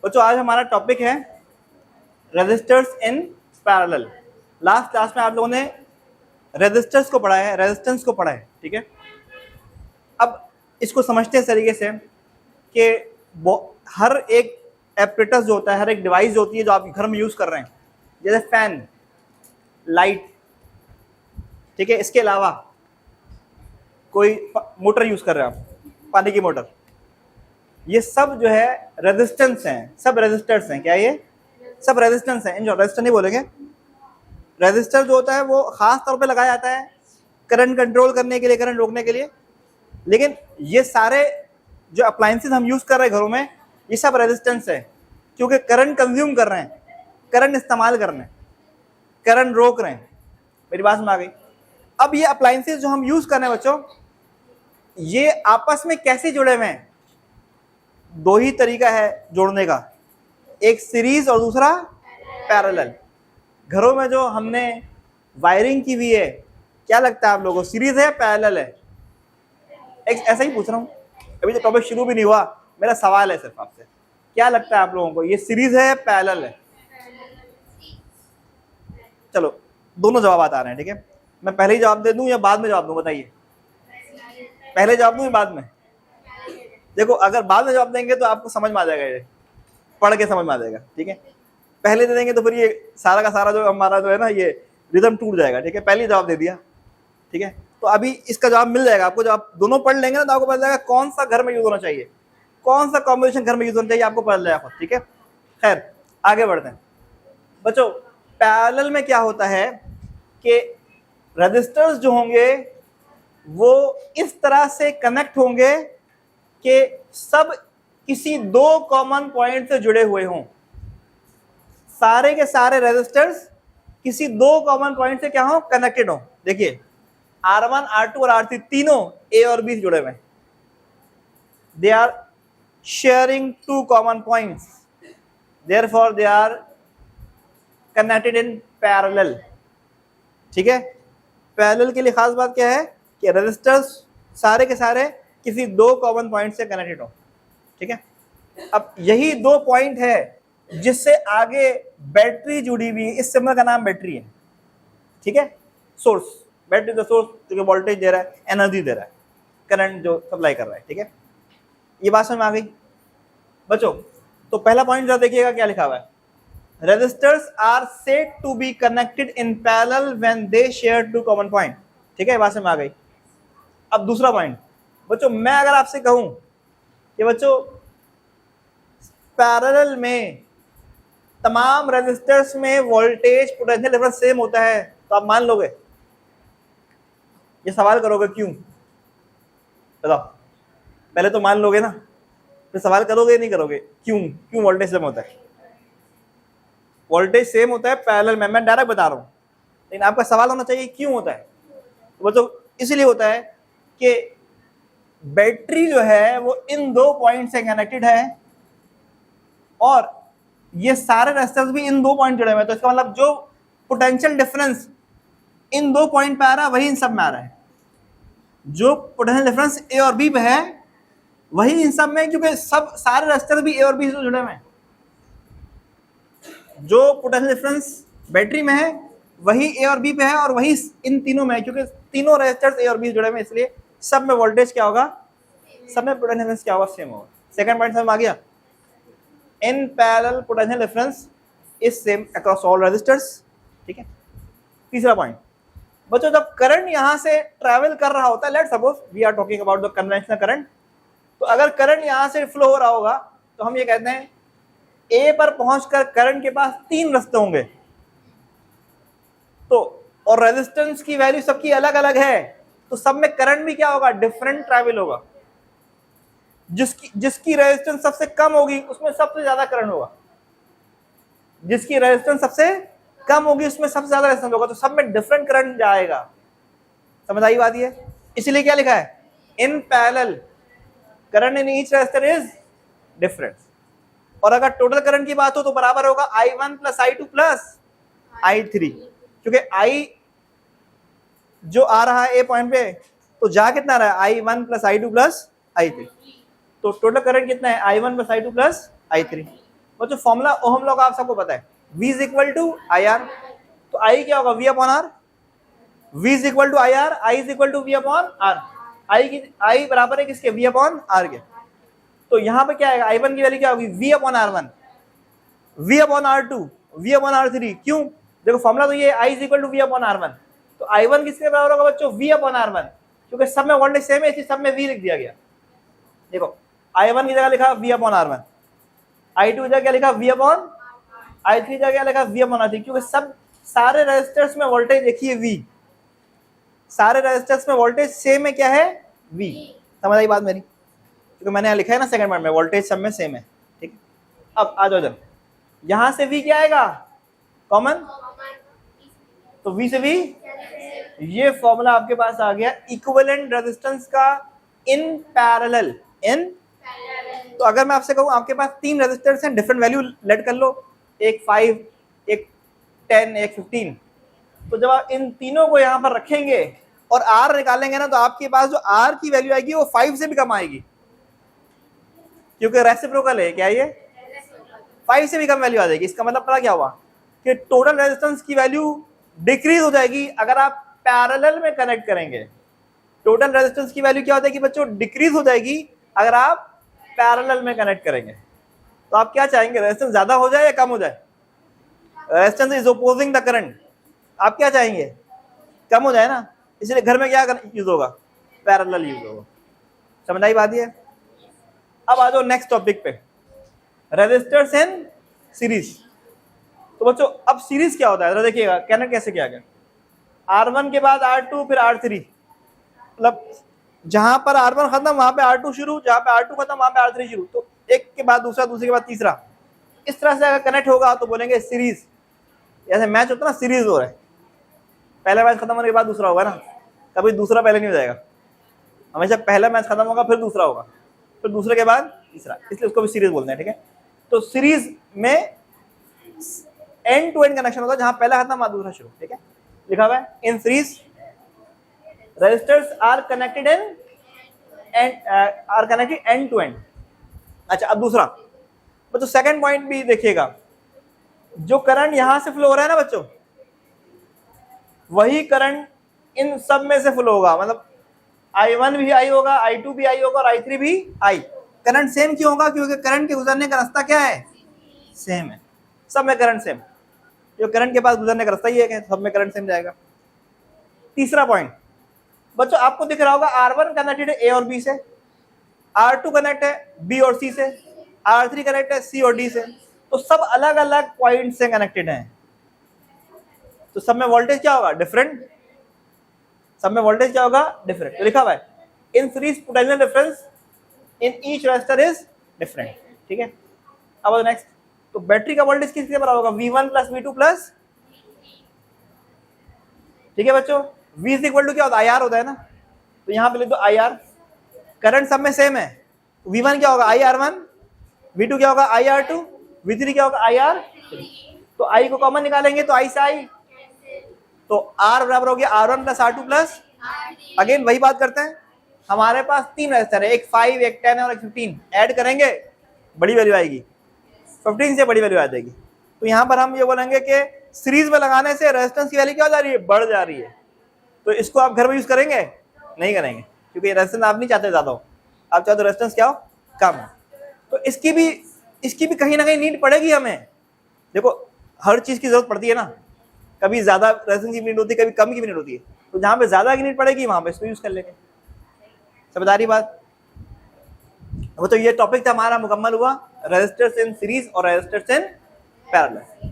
बच्चों आज हमारा टॉपिक है resistors in parallel. Last class में आप लोगों ने रेजिस्टर्स को पढ़ा है, रेजिस्टेंस को पढ़ा है, ठीक है। अब इसको समझते हैं इस तरीके से कि हर एक एपरेटस जो होता है, हर एक डिवाइस जो होती है जो आप घर में यूज कर रहे हैं, जैसे फैन, लाइट, ठीक है, इसके अलावा कोई मोटर यूज कर रहे हैं आप, पानी की मोटर, ये सब जो है रेजिस्टेंस हैं, सब रेजिस्टर्स हैं। क्या ये सब रेजिस्टेंस हैं? इन रेजिस्टर नहीं बोलेंगे। रेजिस्टर जो होता है वो खास तौर पे लगाया जाता है करंट कंट्रोल करने के लिए, करंट रोकने के लिए। लेकिन ये सारे जो अप्लायंसेस हम यूज कर रहे हैं घरों में, ये सब रेजिस्टेंस है, क्योंकि करंट कंज्यूम कर रहे हैं, करंट इस्तेमाल कर रहे हैं, करंट रोक रहे हैं। मेरी बात में आ गई? अब ये अप्लायंसेस जो हम यूज कर रहे हैं बच्चों, ये आपस में कैसे जुड़े हुए हैं? दो ही तरीका है जोड़ने का, एक सीरीज और दूसरा पैरेलल। घरों में जो हमने वायरिंग की हुई है, क्या लगता है आप लोगों को, सीरीज है पैरेलल है? ऐसा ही पूछ रहा हूँ, अभी तो टॉपिक शुरू भी नहीं हुआ, मेरा सवाल है सिर्फ आपसे, क्या लगता है आप लोगों को, ये सीरीज है पैरेलल है? चलो दोनों जवाब आ रहे हैं, ठीक है। मैं पहले ही जवाब दे दूं या बाद में जवाब दूं, बताइए। पहले जवाब दूं या बाद में? देखो, अगर बाद में जवाब देंगे तो आपको समझ में आ जाएगा, ये पढ़ के समझ में आ जाएगा, ठीक है। पहले दे देंगे तो फिर ये सारा का सारा जो हमारा जो है ना, ये रिदम टूट जाएगा, ठीक है। पहले जवाब दे दिया, ठीक है। तो अभी इसका जवाब मिल जाएगा आपको, जब आप दोनों पढ़ लेंगे ना तो आपको पता जाएगा कौन सा घर में यूज होना चाहिए, कौन सा कॉम्बिनेशन घर में यूज होना चाहिए, आपको पता जाएगा, ठीक है। खैर आगे बढ़ते हैं बच्चों। पैरेलल में क्या होता है कि रजिस्टर्स जो होंगे वो इस तरह से कनेक्ट होंगे कि सब किसी दो कॉमन पॉइंट से जुड़े हुए हों। सारे के सारे रेजिस्टर्स किसी दो कॉमन पॉइंट से क्या हो, कनेक्टेड हो। देखिए R1, R2 और R3 तीनों A और B से जुड़े हुए हैं। They are sharing two common points, therefore they are connected in parallel, ठीक है। पैरेलल के लिए खास बात क्या है कि रेजिस्टर्स सारे के सारे किसी दो कॉमन पॉइंट से कनेक्टेड हो, ठीक है। अब यही दो पॉइंट है जिससे आगे बैटरी जुड़ी हुई, इस सिग्नल का नाम बैटरी है, ठीक है। सोर्स, बैटरी द सोर्स जो वोल्टेज दे रहा है, एनर्जी दे रहा है, करंट जो सप्लाई कर रहा है, ठीक है। ये बात समझ में आ गई बच्चों? तो पहला पॉइंट जरा देखिएगा क्या लिखा हुआ है, resistors are said to be connected in parallel when they share two common point, ठीक है। ये बात समझ में आ गई? अब दूसरा पॉइंट बच्चों, मैं अगर आपसे कहूं कि बच्चों पैरेलल में तमाम रेजिस्टर्स में वोल्टेज पोटेंशियल डिफरेंस सेम होता है, तो आप मान लोगे? ये सवाल करोगे क्यों? बताओ, पहले तो मान लोगे ना, फिर सवाल करोगे नहीं करोगे? क्यों क्यों वोल्टेज सेम होता है? वोल्टेज सेम होता है पैरेलल में, मैं डायरेक्ट बता रहा हूं, लेकिन आपका सवाल होना चाहिए क्यों होता है। तो बच्चों इसलिए होता है कि बैटरी जो है वो इन दो पॉइंट से कनेक्टेड है और ये सारे रेजिस्टर्स भी इन दो पॉइंट जुड़े हुए हैं। तो इसका मतलब जो पोटेंशियल डिफरेंस इन दो पॉइंट पे आ रहा है वही इन सब में आ रहा है। जो पोटेंशियल डिफरेंस ए और बी पे है वही इन सब में, क्योंकि सब सारे रेजिस्टर भी ए और बी से जुड़े हुए हैं। जो पोटेंशियल डिफरेंस बैटरी में है वही ए और बी पे है और वही इन तीनों में है, क्योंकि तीनों रेजिस्टर्स ए और बी जुड़े हुए हैं, इसलिए सब में वोल्टेज क्या होगा, सब में पोटेंशियल डिफरेंस क्या होगा, सेम होगा। सेकंड पॉइंट समझ में आ गया? In parallel potential difference is same across all resistors, ठीक है। तीसरा पॉइंट बच्चों, जब करंट यहां से ट्रैवल कर रहा होता है, let's suppose we are talking about the conventional current, तो अगर करंट यहां से फ्लो हो रहा होगा तो हम ये कहते हैं ए पर पहुंचकर करंट के पास तीन रास्ते होंगे, तो और रेजिस्टेंस की वैल्यू सबकी अलग अलग है, तो सब में करंट भी क्या होगा, डिफरेंट ट्रैवल होगा। जिसकी रेजिस्टेंस सबसे कम होगी उसमें सबसे ज्यादा करंट होगा, जिसकी रेजिस्टेंस सबसे कम होगी उसमें सबसे ज्यादा रेजिस्टेंस होगा, तो सब में डिफरेंट करंट जाएगा। समझ आई बात? ये इसलिए क्या लिखा है, in parallel current in each resistor is different. और अगर टोटल करंट की बात हो तो बराबर होगा I1 plus I2 plus I3, क्योंकि I जो आ रहा है ए पॉइंट पे तो जा कितना रहा है, I1 plus I2 plus I3, तो टोटल करंट कितना है, I1 plus I2 plus I3। बच्चों फॉर्मूला ओहम लॉ का आप सबको पता है, V is equal to I R. तो I क्या होगा, V upon R. V is equal to I R, I is equal to V upon R. I बराबर है किसके, V अपॉन आर के। तो यहाँ पे क्या आएगा, I1 की वैल्यू क्या होगी, V upon R1, V upon R2, V upon R3। क्यों, देखो फॉर्मूला तो ये I is equal to V upon R1। तो I1 किसके बराबर होगा बच्चों, V अपॉन R1, क्योंकि सब में वोल्टेज सेम है, इसलिए सब में V लिख दिया गया। देखो I1 की जगह लिखा V अपॉन R1, I2 की जगह लिखा V अपॉन, I3 की जगह लिखा V अपॉन R3, क्योंकि सब सारे रेजिस्टर्स में वोल्टेज देखिए V, सारे रेजिस्टर्स में वोल्टेज सेम है, क्या है, V। समझ आई बात मेरी, क्योंकि मैंने यहाँ लिखा है ना सेकंड पार्ट में, वोल्टेज सब में सेम है, ठीक। अब आ जाओ, यहां से V क्या आएगा, कॉमन, तो V से V, ये फॉर्मूला आपके पास आ गया इक्विवेलेंट रेजिस्टेंस का इन पैरेलल, इन। तो अगर मैं आपसे कहूं आपके पास 3 रेजिस्टर्स हैं, डिफरेंट वैल्यू लेट कर लो, एक 5, एक 10, एक 15, तो जब आप इन तीनों को यहां पर रखेंगे और R निकालेंगे ना, तो आपके पास जो R की वैल्यू आएगी वो 5 से भी कम आएगी, क्योंकि रेसिप्रोकल है, क्या ये 5 से भी कम वैल्यू आ जाएगी। इसका मतलब पता क्या हुआ कि टोटल रेजिस्टेंस की वैल्यू डिक्रीज हो जाएगी अगर आप पैरेलल में कनेक्ट करेंगे। टोटल रेजिस्टेंस की वैल्यू क्या हो जाएगी बच्चों, डिक्रीज हो जाएगी अगर आप पैरेलल में कनेक्ट करेंगे। तो आप क्या चाहेंगे, रेजिस्टेंस ज्यादा हो जाए या कम हो जाए, resistance is opposing the current, आप क्या चाहेंगे, कम हो जाए ना, इसलिए घर में क्या यूज होगा, पैरेलल यूज होगा। समझ आई बात ये। अब आ जाओ नेक्स्ट टॉपिक पे, रेजिस्टर्स इन सीरीज। तो बच्चों अब सीरीज क्या होता है, जरा देखिएगा कनेक्ट कैसे किया गया, R1 के बाद R2 फिर R3, मतलब जहां पर R1 खत्म वहां पे R2 शुरू, जहां पे R2 खत्म वहां पे R3 शुरू, तो एक के बाद दूसरा, दूसरे के बाद तीसरा, इस तरह से अगर कनेक्ट होगा तो बोलेंगे सीरीज। जैसे मैच होता है ना, सीरीज हो रहा है, पहला मैच खत्म होने के बाद दूसरा होगा ना, कभी दूसरा पहले नहीं हो जाएगा, हमेशा पहला मैच खत्म होगा फिर दूसरा होगा, फिर दूसरे के बाद तीसरा, इसलिए उसको भी सीरीज बोलते हैं, ठीक है। तो सीरीज में एंड टू एंड कनेक्शन होता है, जहां पहला खत्म वहां दूसरा शुरू, ठीक है, लिखा हुआ है in series resistors are connected end to end. अच्छा अब दूसरा बच्चों, सेकंड पॉइंट भी देखिएगा, जो करंट यहां से फ्लो हो रहा है ना बच्चों, वही करंट इन सब में से फ्लो होगा, मतलब I1 भी I होगा, I2 भी I होगा और I3 भी I। करंट सेम क्यों होगा, क्योंकि करंट के गुजरने का रास्ता क्या है, सेम है, सब में करंट सेम, जो करंट के पास गुजरने का रास्ता ही है, सब में करंट सेम जाएगा। तीसरा पॉइंट बच्चों, आपको दिख रहा होगा R1 कनेक्टेड है A और B से, R2 कनेक्ट है B और C से, R3 कनेक्ट है C और D से, तो सब अलग अलग पॉइंट से कनेक्टेड हैं, तो सब में वोल्टेज क्या होगा, डिफरेंट, सब में वोल्टेज क्या होगा, डिफरेंट। तो लिखा हुआ है in series potential difference in each resistor is different, ठीक है। अब नेक्स्ट, तो बैटरी का वोल्टेज किसके बराबर होगा, V1 प्लस V2 प्लस, ठीक है बच्चों, V इज इक्वल टू क्या होता है, IR होता है ना, तो यहाँ पे लिख दो IR, करंट सब में सेम है, V1 क्या होगा IR1, V2 क्या होगा IR2, V3 क्या होगा IR3, तो I को कॉमन निकालेंगे तो I से I, तो R बराबर हो गया R1 plus R2 plus, again वही बात करते हैं, हमारे पास 3 रेजिस्टर है, एक 5, एक 10 और एक 15, ऐड करेंगे बड़ी वैल्यू आएगी, 15 से बड़ी वैल्यू आ जाएगी। तो यहाँ पर हम ये बोलेंगे कि सीरीज में लगाने से रेजिस्टेंस की वैल्यू क्या हो जा रही है, बढ़ जा रही है। तो इसको आप घर में यूज करेंगे, नहीं करेंगे, क्योंकि रेजिस्टेंस आप नहीं चाहते ज्यादा हो, आप चाहते हो रेजिस्टेंस क्या हो, कम हो। तो इसकी भी कहीं ना कहीं नीड पड़ेगी हमें। देखो हर चीज की जरूरत पड़ती है ना, कभी ज्यादा रेजिस्टेंस की नीड होती है, कभी कम की नीड होती है, तो जहां पे ज्यादा की नीड पड़ेगी वहां पे इसको यूज कर लेंगे। समझ आ रही बात। वो तो ये टॉपिक था हमारा, मुकम्मल हुआ रेजिस्टर्स इन सीरीज और रेजिस्टर्स इन पैरेलल।